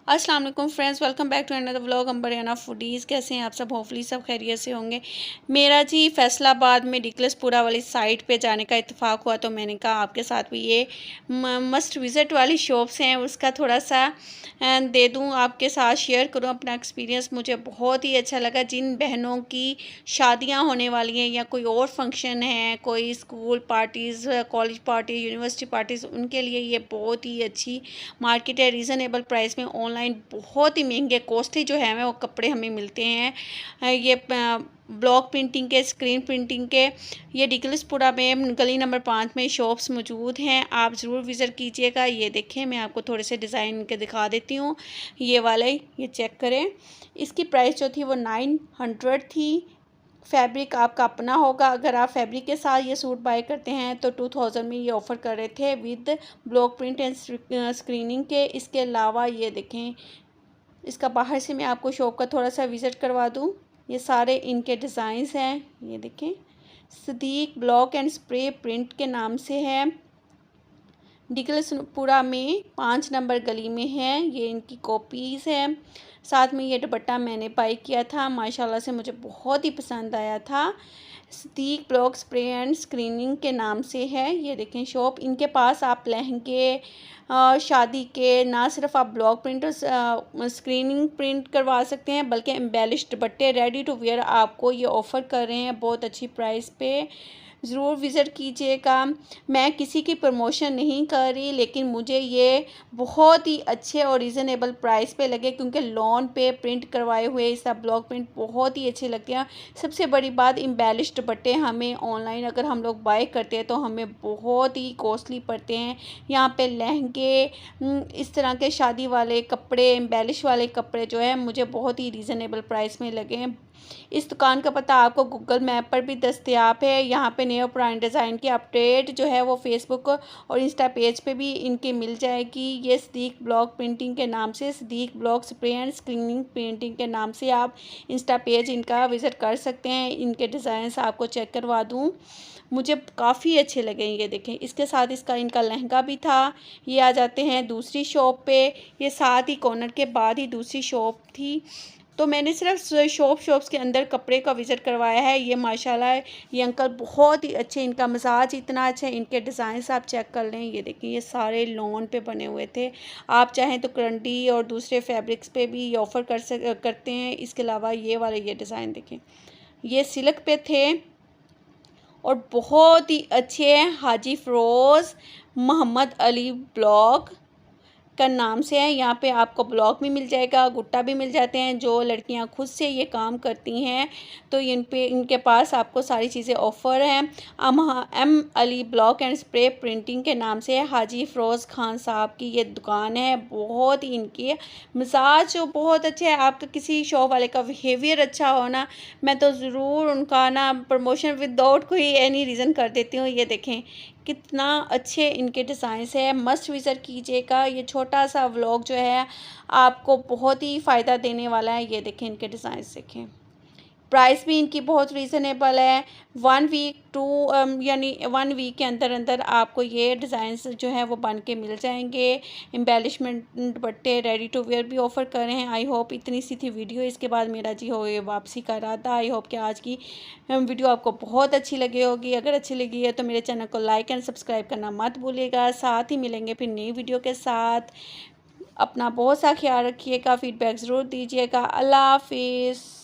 अस्सलाम वालेकुम friends, welcome back to another vlog. हम बरियाना फूडीज़। कैसे हैं आप सब? होपफुली सब खैरियत से होंगे। मेरा जी फैसलाबाद में डिकलसपुरा वाली साइट पे जाने का इत्तेफाक हुआ, तो मैंने कहा आपके साथ भी ये मस्ट विज़िट वाली शॉप्स हैं उसका थोड़ा सा दे दूं, आपके साथ शेयर करूं अपना एक्सपीरियंस। मुझे बहुत ही अच्छा लगा। जिन बहनों की शादियां होने वाली हैं या कोई और फंक्शन है, कोई school parties, college party, university parties, उनके लिए ये बहुत ही अच्छी मार्केट है। रीज़नेबल प्राइस में ऑनलाइन बहुत ही महंगे कॉस्टली जो है वो कपड़े हमें मिलते हैं। ये ब्लॉक प्रिंटिंग के, स्क्रीन प्रिंटिंग के, ये डिकलसपुरा में गली नंबर 5 में शॉप्स मौजूद हैं। आप ज़रूर विज़िट कीजिएगा। ये देखें, मैं आपको थोड़े से डिज़ाइन के दिखा देती हूँ। ये वाले ये चेक करें। इसकी प्राइस जो थी वो 900 थी। फैब्रिक आपका अपना होगा। अगर आप फैब्रिक के साथ ये सूट बाय करते हैं तो 2000 में ये ऑफ़र कर रहे थे with block print and screening के। इसके अलावा ये देखें, इसका बाहर से मैं आपको शॉप का थोड़ा सा विज़िट करवा दूँ। ये सारे इनके डिज़ाइंस हैं। ये देखें, Sadiq block and spray print के नाम से है। डिकलसपुरा में 5 नंबर गली में है। ये इनकी कॉपीज़ है। साथ में ये दुपट्टा मैंने बाय किया था, माशाल्लाह से मुझे बहुत ही पसंद आया था। Sadiq block spray and screening के नाम से है। ये देखें शॉप। इनके पास आप लहंगे, शादी के, ना सिर्फ आप ब्लॉक प्रिंट और स्क्रीनिंग प्रिंट करवा सकते हैं, बल्कि एम्बेलिश्ड दुपट्टे रेडी टू वेयर आपको ये ऑफ़र कर रहे हैं बहुत अच्छी प्राइस पे। ज़रूर विज़िट कीजिएगा। मैं किसी की प्रमोशन नहीं कर रही, लेकिन मुझे ये बहुत ही अच्छे और रीज़नेबल प्राइस पे लगे, क्योंकि लॉन पे प्रिंट करवाए हुए सब ब्लॉक प्रिंट बहुत ही अच्छे लगते हैं। सबसे बड़ी बात, एम्बेलिश्ड दुपट्टे हमें ऑनलाइन अगर हम लोग बाय करते हैं तो हमें बहुत ही कॉस्टली पड़ते हैं। यहाँ पे लहंगे, इस तरह के शादी वाले कपड़े, एम्बेलिश वाले कपड़े जो है मुझे बहुत ही रीज़नेबल प्राइस में लगे हैं। इस दुकान का पता आपको गूगल मैप पर भी दस्तयाब है। यहाँ पे नए और पुराने डिज़ाइन की अपडेट जो है वो फेसबुक और इंस्टा पेज पे भी इनकी मिल जाएगी। ये सदीक ब्लॉक प्रिंटिंग के नाम से, Sadiq block spray and screening printing के नाम से आप इंस्टा पेज इनका विज़िट कर सकते हैं। इनके डिज़ाइंस आपको चेक करवा दूँ, मुझे काफ़ी अच्छे लगे। ये देखें, इसके साथ इसका इनका लहंगा भी था। ये आ जाते हैं दूसरी शॉप पे। ये साथ ही कॉर्नर के बाद ही दूसरी शॉप थी, तो मैंने सिर्फ शॉप्स के अंदर कपड़े का विज़िट करवाया है। ये माशाल्लाह ये अंकल बहुत ही अच्छे, इनका मिजाज इतना अच्छा है। इनके डिज़ाइंस आप चेक कर लें। ये देखिए, ये सारे लॉन पे बने हुए थे। आप चाहें तो करंडी और दूसरे फैब्रिक्स पे भी ये ऑफ़र करते हैं। इसके अलावा ये वाले ये डिज़ाइन देखें, ये सिल्क पे थे और बहुत ही अच्छे हैं। हाजी फ़िरोज़ मोहम्मद अली ब्लॉक का नाम से है। यहाँ पे आपको ब्लॉक भी मिल जाएगा, गुट्टा भी मिल जाते हैं। जो लड़कियाँ खुद से ये काम करती हैं तो इनके पास आपको सारी चीज़ें ऑफ़र हैं। M Ali block and spray printing के नाम से है। हाजी फ़िरोज़ खान साहब की ये दुकान है। बहुत ही इनकी मिजाज बहुत अच्छे है। आपका किसी शॉप वाले का बिहेवियर अच्छा हो ना, मैं तो ज़रूर उनका ना प्रमोशन विदाउट कोई एनी रीज़न कर देती हूँ। ये देखें कितना अच्छे इनके डिज़ाइंस है। मस्ट विज़िट कीजिएगा। ये छोटा सा व्लॉग जो है आपको बहुत ही फ़ायदा देने वाला है। ये देखें, इनके डिज़ाइंस देखें। प्राइस भी इनकी बहुत रीज़नेबल है। 1 वीक टू यानी 1 वीक के अंदर अंदर आपको ये डिज़ाइंस जो है वो बन के मिल जाएंगे। एम्बेलिशमेंट दुपट्टे रेडी टू वेयर भी ऑफ़र कर रहे हैं। आई होप इतनी सी थी वीडियो। इसके बाद मेरा जी हो ये वापसी का इरादा। आई होप कि आज की वीडियो आपको बहुत अच्छी लगी होगी। अगर अच्छी लगी है तो मेरे चैनल को लाइक एंड सब्सक्राइब करना मत भूलिएगा। साथ ही मिलेंगे फिर नई वीडियो के साथ। अपना बहुत सा ख्याल रखिएगा। फ़ीडबैक ज़रूर दीजिएगा। अल्लाह हाफिज़।